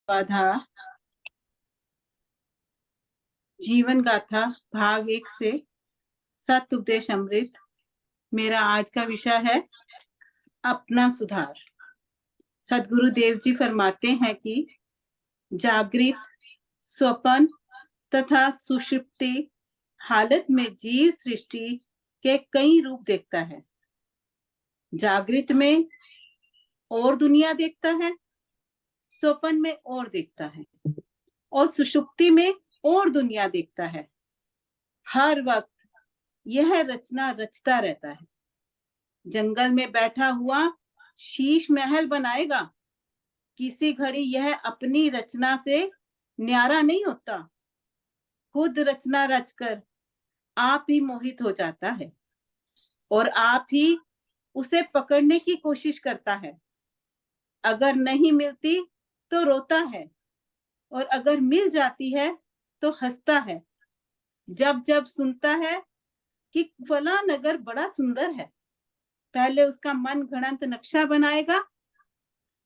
बाधा जीवन गाथा भाग 1 से सत उपदेश अमृत। मेरा आज का विषय है अपना सुधार। सदगुरु देव जी फरमाते हैं कि जागृत, स्वप्न तथा सुषुप्ति हालत में जीव सृष्टि के कई रूप देखता है। जागृत में और दुनिया देखता है, स्वप्न में और देखता है और सुषुप्ति में और दुनिया देखता है। हर वक्त यह रचना रचता रहता है। जंगल में बैठा हुआ शीश महल बनाएगा, किसी घड़ी यह अपनी रचना से न्यारा नहीं होता। खुद रचना रचकर आप ही मोहित हो जाता है और आप ही उसे पकड़ने की कोशिश करता है। अगर नहीं मिलती तो रोता है और अगर मिल जाती है तो हंसता है। जब जब सुनता है कि फला नगर बड़ा सुंदर है, पहले उसका मन घड़ंत नक्शा बनाएगा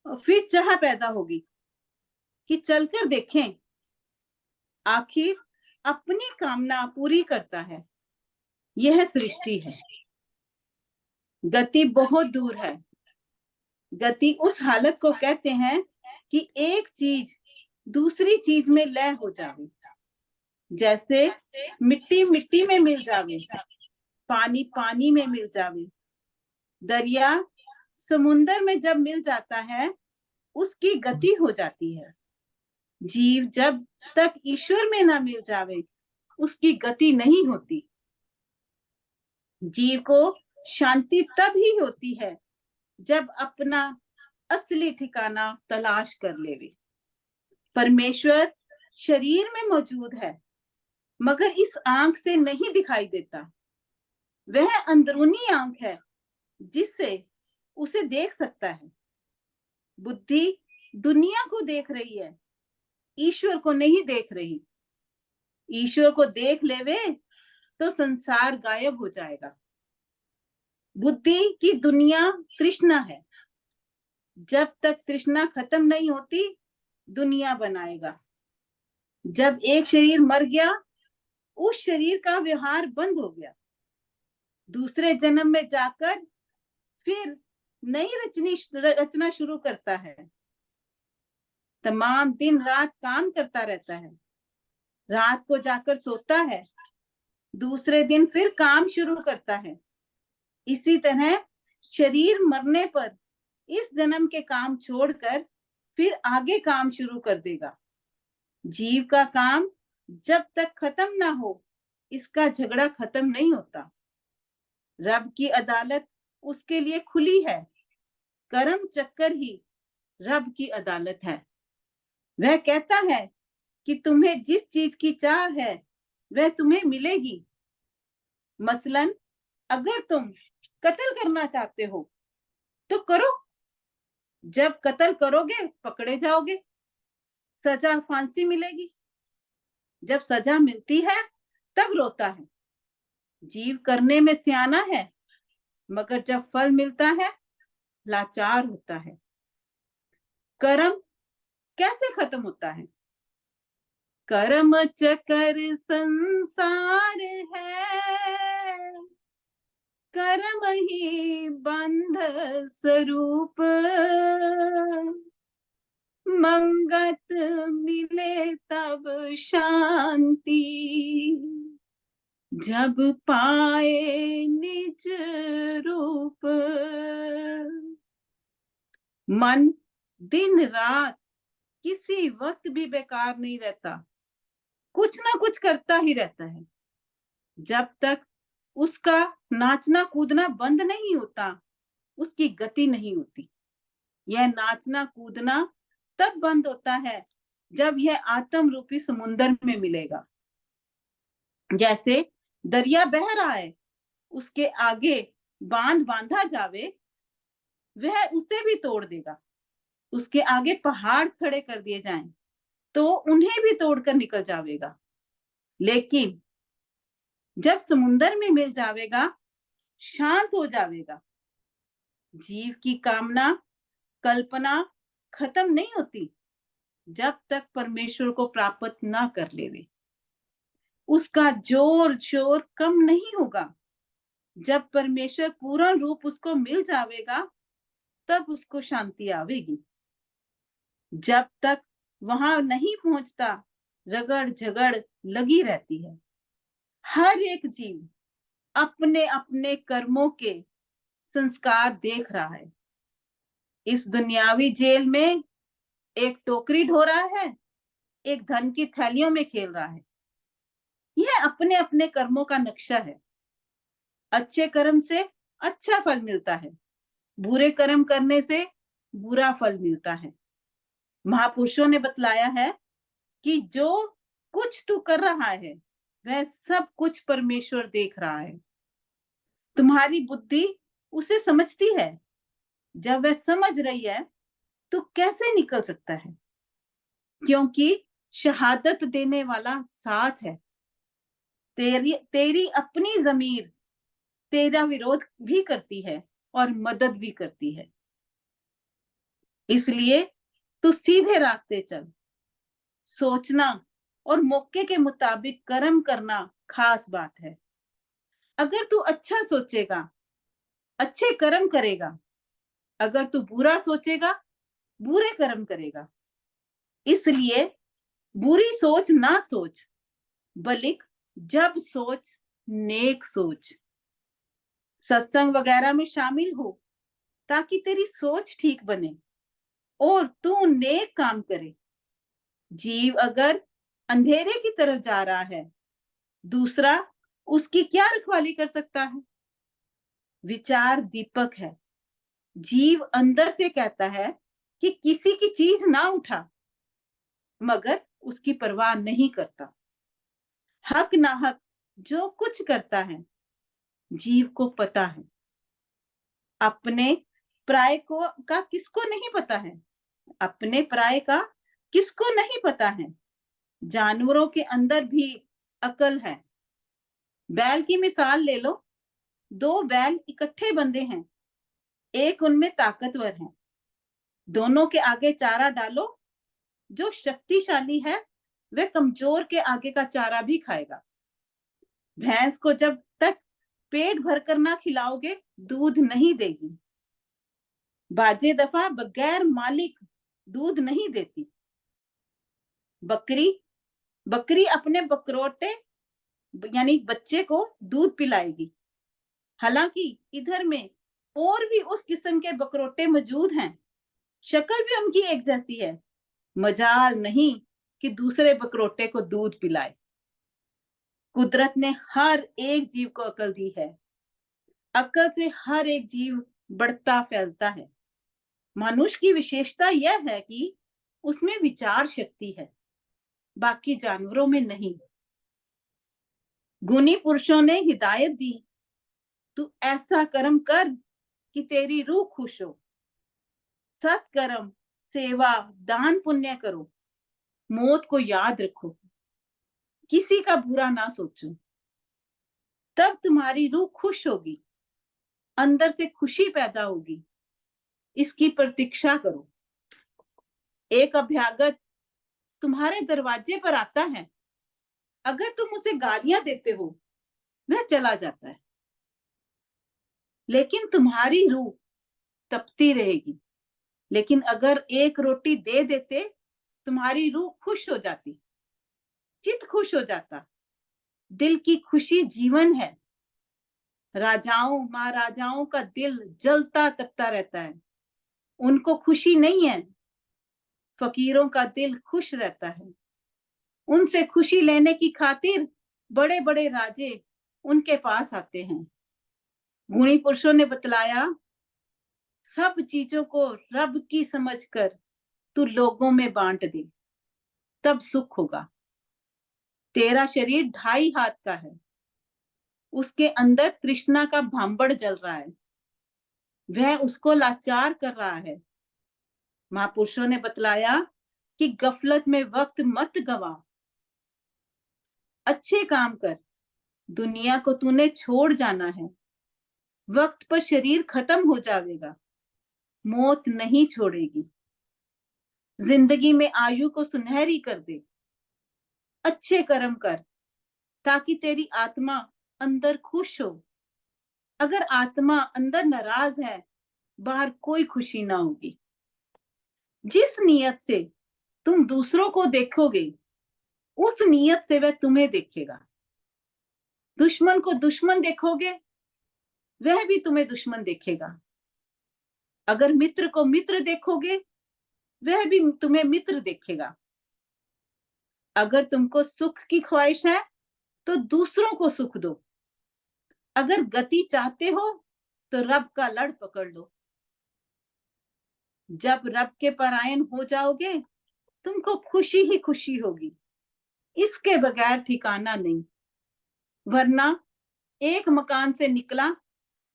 और फिर चाह पैदा होगी कि चलकर देखें। आखिर अपनी कामना पूरी करता है। यह सृष्टि है। गति बहुत दूर है। गति उस हालत को कहते हैं कि एक चीज दूसरी चीज में लय हो जावे, जैसे मिट्टी मिट्टी में मिल जावे, पानी पानी में मिल जावे। दरिया समुन्दर में जब मिल जाता है उसकी गति हो जाती है। जीव जब तक ईश्वर में ना मिल जावे उसकी गति नहीं होती। जीव को शांति तब ही होती है जब अपना असली ठिकाना तलाश कर लेवे। परमेश्वर शरीर में मौजूद है मगर इस आंख से नहीं दिखाई देता। वह अंदरूनी आंख है जिससे उसे देख सकता है। बुद्धि दुनिया को देख रही है, ईश्वर को नहीं देख रही। ईश्वर को देख लेवे तो संसार गायब हो जाएगा। बुद्धि की दुनिया तृष्णा है। जब तक तृष्णा खत्म नहीं होती दुनिया बनाएगा। जब एक शरीर मर गया उस शरीर का व्यवहार बंद हो गया। दूसरे जन्म में जाकर फिर नई रचना शुरू करता है। तमाम दिन रात काम करता रहता है। रात को जाकर सोता है, दूसरे दिन फिर काम शुरू करता है। इसी तरह शरीर मरने पर इस जन्म के काम छोड़कर फिर आगे काम शुरू कर देगा। जीव का काम जब तक खत्म ना हो इसका झगड़ा खत्म नहीं होता। रब की अदालत उसके लिए खुली है। कर्म चक्कर ही रब की अदालत है। वह कहता है कि तुम्हें जिस चीज की चाह है वह तुम्हें मिलेगी। मसलन अगर तुम कत्ल करना चाहते हो तो करो। जब कत्ल करोगे पकड़े जाओगे, सजा फांसी मिलेगी। जब सजा मिलती है तब रोता है। जीव करने में सियाना है मगर जब फल मिलता है लाचार होता है। कर्म कैसे खत्म होता है? कर्म चक्कर संसार है, कर्म ही बंध स्वरूप। मंगत मिले तब शांति, जब पाए निज रूप। मन दिन रात किसी वक्त भी बेकार नहीं रहता, कुछ ना कुछ करता ही रहता है। जब तक उसका नाचना कूदना बंद नहीं होता उसकी गति नहीं होती। यह नाचना कूदना तब बंद होता है जब यह आत्म रूपी समुन्दर में मिलेगा। जैसे दरिया बह रहा है, उसके आगे बांध बांधा जावे वह उसे भी तोड़ देगा। उसके आगे पहाड़ खड़े कर दिए जाएं तो उन्हें भी तोड़कर निकल जावेगा। लेकिन जब समुन्दर में मिल जावेगा शांत हो जावेगा। जीव की कामना कल्पना खत्म नहीं होती। जब तक परमेश्वर को प्राप्त ना कर लेवे। उसका जोर शोर कम नहीं होगा। जब परमेश्वर पूर्ण रूप उसको मिल जावेगा, तब उसको शांति आवेगी। जब तक वहां नहीं पहुंचता, रगड़ झगड़ लगी रहती है। हर एक जीव अपने अपने कर्मों के संस्कार देख रहा है। इस दुनियावी जेल में एक टोकरी ढो रहा है, एक धन की थैलियों में खेल रहा है। यह अपने अपने कर्मों का नक्शा है। अच्छे कर्म से अच्छा फल मिलता है, बुरे कर्म करने से बुरा फल मिलता है। महापुरुषों ने बतलाया है कि जो कुछ तू कर रहा है, वह सब कुछ परमेश्वर देख रहा है। तुम्हारी बुद्धि उसे समझती है। जब वह समझ रही है, तो कैसे निकल सकता है? क्योंकि शहादत देने वाला साथ है। तेरी अपनी जमीर तेरा विरोध भी करती है और मदद भी करती है। इसलिए तू सीधे रास्ते चल। सोचना और मौके के मुताबिक कर्म करना खास बात है। अगर तू अच्छा सोचेगा, अच्छे कर्म करेगा। अगर तू बुरा सोचेगा, बुरे कर्म करेगा। इसलिए बुरी सोच ना सोच, बल्कि जब सोच नेक सोच। सत्संग वगैरह में शामिल हो ताकि तेरी सोच ठीक बने और तू नेक काम करे। जीव अगर अंधेरे की तरफ जा रहा है, दूसरा उसकी क्या रखवाली कर सकता है? विचार दीपक है। जीव अंदर से कहता है कि किसी की चीज ना उठा, मगर उसकी परवाह नहीं करता। हक ना हक जो कुछ करता है, जीव को पता है। अपने पराये को का किसको नहीं पता है? अपने पराये का किसको नहीं पता है? जानवरों के अंदर भी अकल है। बैल की मिसाल ले लो। दो बैल इकट्ठे बंधे हैं, एक उनमें ताकतवर है। दोनों के आगे चारा डालो, जो शक्तिशाली है वह कमजोर के आगे का चारा भी खाएगा। भैंस को जब तक पेट भरकर ना खिलाओगे, दूध नहीं देगी। बाजे दफा बगैर मालिक दूध नहीं देती। बकरी बकरी अपने बकरोटे यानी बच्चे को दूध पिलाएगी। हालांकि इधर में और भी उस किस्म के बकरोटे मौजूद हैं, शक्ल भी उनकी एक जैसी है। मजाल नहीं कि दूसरे बकरोटे को दूध पिलाए। कुदरत ने हर एक जीव को अकल दी है। अकल से हर एक जीव बढ़ता फैलता है। मनुष्य की विशेषता यह है कि उसमें विचार शक्ति है, बाकी जानवरों में नहीं। गुणी पुरुषों ने हिदायत दी, तू ऐसा कर्म कर कि तेरी रूह खुश हो। सत्कर्म, सेवा, दान पुण्य करो। मौत को याद रखो, किसी का बुरा ना सोचो। तब तुम्हारी रूह खुश होगी, अंदर से खुशी पैदा होगी। इसकी प्रतीक्षा करो। एक अभ्यागत तुम्हारे दरवाजे पर आता है। अगर तुम उसे गालियां देते हो, वह चला जाता है, लेकिन तुम्हारी रूह तपती रहेगी। लेकिन अगर एक रोटी दे देते, तुम्हारी रूह खुश हो जाती, चित्त खुश हो जाता। दिल की खुशी जीवन है। राजाओं महाराजाओं का दिल जलता तपता रहता है, उनको खुशी नहीं है। फकीरों का दिल खुश रहता है। उनसे खुशी लेने की खातिर बड़े बड़े राजे उनके पास आते हैं। गुणी पुरुषों ने बतलाया, सब चीजों को रब की समझकर तू लोगों में बांट दे, तब सुख होगा। तेरा शरीर 2.5 हाथ का है, उसके अंदर तृष्णा का भांबड़ जल रहा है, वह उसको लाचार कर रहा है। महापुरुषों ने बतलाया कि गफलत में वक्त मत गवा, अच्छे काम कर। दुनिया को तूने छोड़ जाना है। वक्त पर शरीर खत्म हो जाएगा, मौत नहीं छोड़ेगी। जिंदगी में आयु को सुनहरी कर दे। अच्छे कर्म कर ताकि तेरी आत्मा अंदर खुश हो। अगर आत्मा अंदर नाराज है, बाहर कोई खुशी ना होगी। जिस नियत से तुम दूसरों को देखोगे, उस नियत से वह तुम्हें देखेगा। दुश्मन को दुश्मन देखोगे, वह भी तुम्हें दुश्मन देखेगा। अगर मित्र को मित्र देखोगे, वह भी तुम्हें मित्र देखेगा। अगर तुमको सुख की ख्वाहिश है, तो दूसरों को सुख दो। अगर गति चाहते हो, तो रब का लड़ पकड़ लो। जब रब के परायण हो जाओगे, तुमको खुशी ही खुशी होगी, इसके बगैर ठिकाना नहीं। वरना एक मकान से निकला,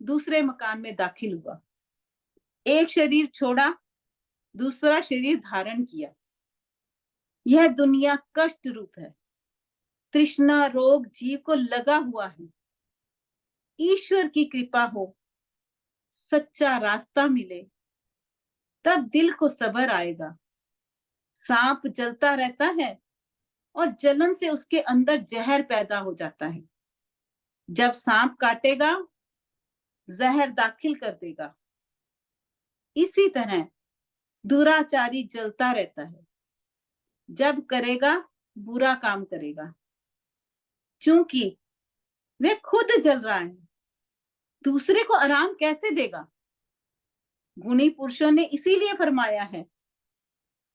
दूसरे मकान में दाखिल हुआ। एक शरीर छोड़ा, दूसरा शरीर धारण किया। यह दुनिया कष्ट रूप है। तृष्णा रोग जीव को लगा हुआ है। ईश्वर की कृपा हो, सच्चा रास्ता मिले, तब दिल को सब्र आएगा। सांप जलता रहता है और जलन से उसके अंदर जहर पैदा हो जाता है। जब सांप काटेगा, जहर दाखिल कर देगा। इसी तरह दुराचारी जलता रहता है। जब करेगा, बुरा काम करेगा। क्योंकि वह खुद जल रहा है, दूसरे को आराम कैसे देगा? गुणी पुरुषों ने इसीलिए फरमाया है,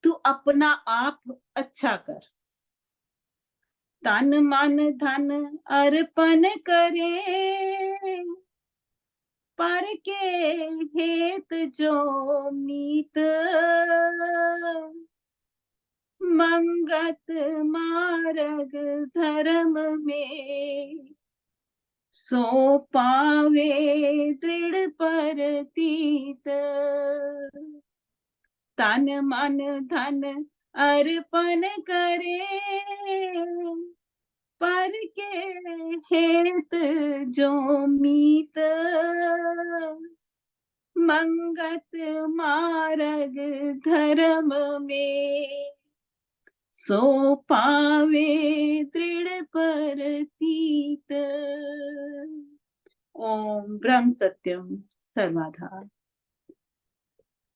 तू अपना आप अच्छा कर। तन मन धन अर्पण करे, पर के हेत जो मीत। मंगत मार्ग धर्म में, सो पावे दृढ़ परतीत। तन मन धन अर्पण करे, पर के हेत जो मीत। मंगत मार्ग धर्म में, सो पावे दृढ़ परतीत। ओम ब्रह्म सत्यम सर्वधार।